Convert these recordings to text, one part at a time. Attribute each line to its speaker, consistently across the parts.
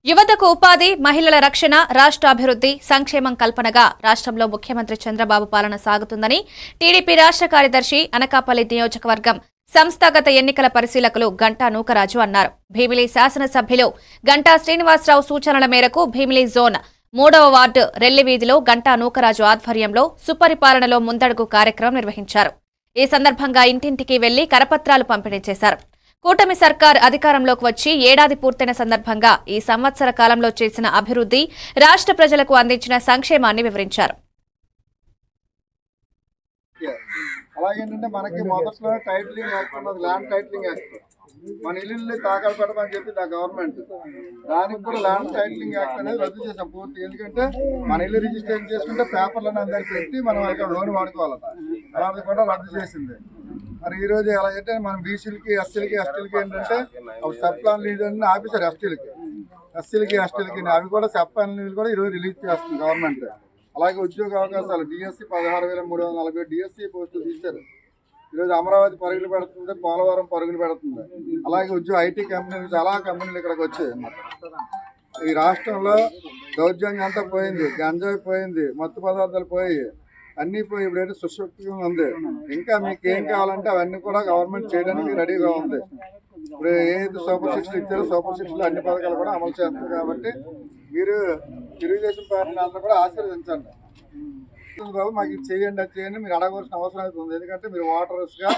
Speaker 1: యువతకు ఉపాధి, మహిళల రక్షణ, రాష్ట్ర అభివృద్ధి, సంక్షేమం కల్పనగా రాష్ట్రంలో ముఖ్యమంత్రి చంద్రబాబు పాలన సాగుతుందని టీడీపీ రాష్ట్ర కార్యదర్శి, అనకాపల్లి నియోజకవర్గం సంస్థాగత ఎన్నికల పరిశీలకులు గంటా నూకరాజు అన్నారు. భీమిలి శాసనసభ్యులు గంటా శ్రీనివాసరావు సూచనల మేరకు భీమిలి జోన్ 3వ వార్డు రెల్లివీధిలో గంటా నూకరాజు ఆధ్వర్యంలో సుపరిపాలనలో ముందడుగు కార్యక్రమం నిర్వహించారు. ఈ సందర్భంగా ఇంటింటికి వెళ్లి కరపత్రాలు పంపిణీ చేశారు. కూటమి సర్కార్ అధికారంలోకి వచ్చి ఏడాది పూర్తయిన సందర్భంగా ఈ సంవత్సర కాలంలో చేసిన అభివృద్ధి, రాష్ట్ర ప్రజలకు అందించిన సంక్షేమాన్ని వివరించారు.
Speaker 2: అలాగేంటంటే మనకి మొదట్లో టైటిలింగ్ యాక్ట్ ఉన్నది, ల్యాండ్ టైటిలింగ్ యాక్ట్. మన ఇల్లు తాకలు పెట్టమని చెప్పి గవర్నమెంట్ దానికి కూడా ల్యాండ్ టైటిలింగ్ యాక్ట్ అనేది రద్దు చేసాం పూర్తి. ఎందుకంటే మన ఇల్లు రిజిస్ట్రేషన్ చేసుకుంటే పేపర్లను అందరికి పెట్టి మనం ఇక్కడ లోన్ వాడుకోవాలట, అలాంటిది కూడా రద్దు చేసింది. మరి ఈ రోజు ఎలా అంటే మనం బీసీలకి, ఎస్సీలకి ఏంటంటే అవి సబ్ ప్లాన్ లీజర్ని ఆఫీసర్ ఎస్సీలకి ఎస్టీలకి అవి కూడా సబ్ ప్లాన్ లీజులు కూడా ఈరోజు రిలీజ్ చేస్తుంది గవర్నమెంట్. అలాగే ఉద్యోగ అవకాశాలు డిఎస్సి 16,340 డిఎస్సి పోస్టులు తీశారు. ఈరోజు అమరావతి పరుగులు పెడుతుంది, పోలవరం పరుగులు పెడుతుంది. అలాగే ఐటీ కంపెనీలు, చాలా కంపెనీలు ఇక్కడికి వచ్చాయి అన్నమాట. ఈ రాష్ట్రంలో దౌర్జన్యం అంతా పోయింది, గంజాయి పోయింది, మత్తు పదార్థాలు పోయి అన్నీ పోయి ఇప్పుడైతే సుశక్తిగా ఉంది. ఇంకా మీకు ఏం కావాలంటే అవన్నీ కూడా గవర్నమెంట్ చేయడానికి రెడీగా ఉంది. ఇప్పుడు ఏదైతే సూపర్ సిక్స్లు ఇచ్చారో సూపర్ సిక్స్లు అన్ని పథకాలు కూడా అమలు చేస్తారు. కాబట్టి మీరు తెలుగుదేశం పార్టీని అందరూ కూడా ఆశీర్వదించండి. బాబు మాకు ఇది చేయండి, అది చేయండి మీరు అడగవలసిన అవసరం అయితే ఉంది. ఎందుకంటే మీరు ఓటర్స్గా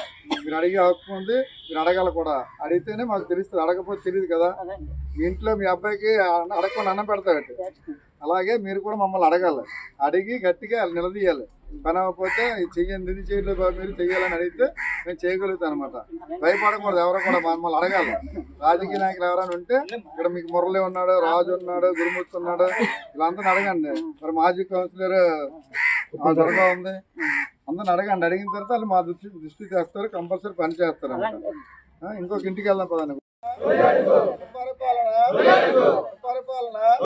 Speaker 2: మీరు అడిగే హక్కు ఉంది, మీరు అడగాలి కూడా. అడిగితేనే మాకు తెలుస్తుంది, అడగకపోతే తెలియదు కదా. మీ ఇంట్లో మీ అబ్బాయికి అడగకుండా అన్నం పెడతాడు, అలాగే మీరు కూడా మమ్మల్ని అడగాలి. అడిగి గట్టిగా నిలదీయాలి. పని అవ్వకపోతే చెయ్యండి, ఇది చేయలేదు బాబు మీరు చెయ్యాలని అడిగితే మేము చేయగలుగుతాం అనమాట. భయపడకూడదు, ఎవరో కూడా మమ్మల్ని అడగాలి. రాజకీయ నాయకులు ఎవరైనా ఉంటే ఇక్కడ మీకు మురళి ఉన్నాడు, రాజు ఉన్నాడు, గురుమూర్తి ఉన్నాడు, వీళ్ళందరిని అడగండి. మరి మాజీ కౌన్సిలర్ త్వరగా ఉంది, అందరిని అడగండి. అడిగిన తర్వాత వాళ్ళు మా దృష్టి చేస్తారు, కంపల్సరీ పని చేస్తారు అనమాట. ఇంకొక ఇంటికి వెళ్దాం పదండి.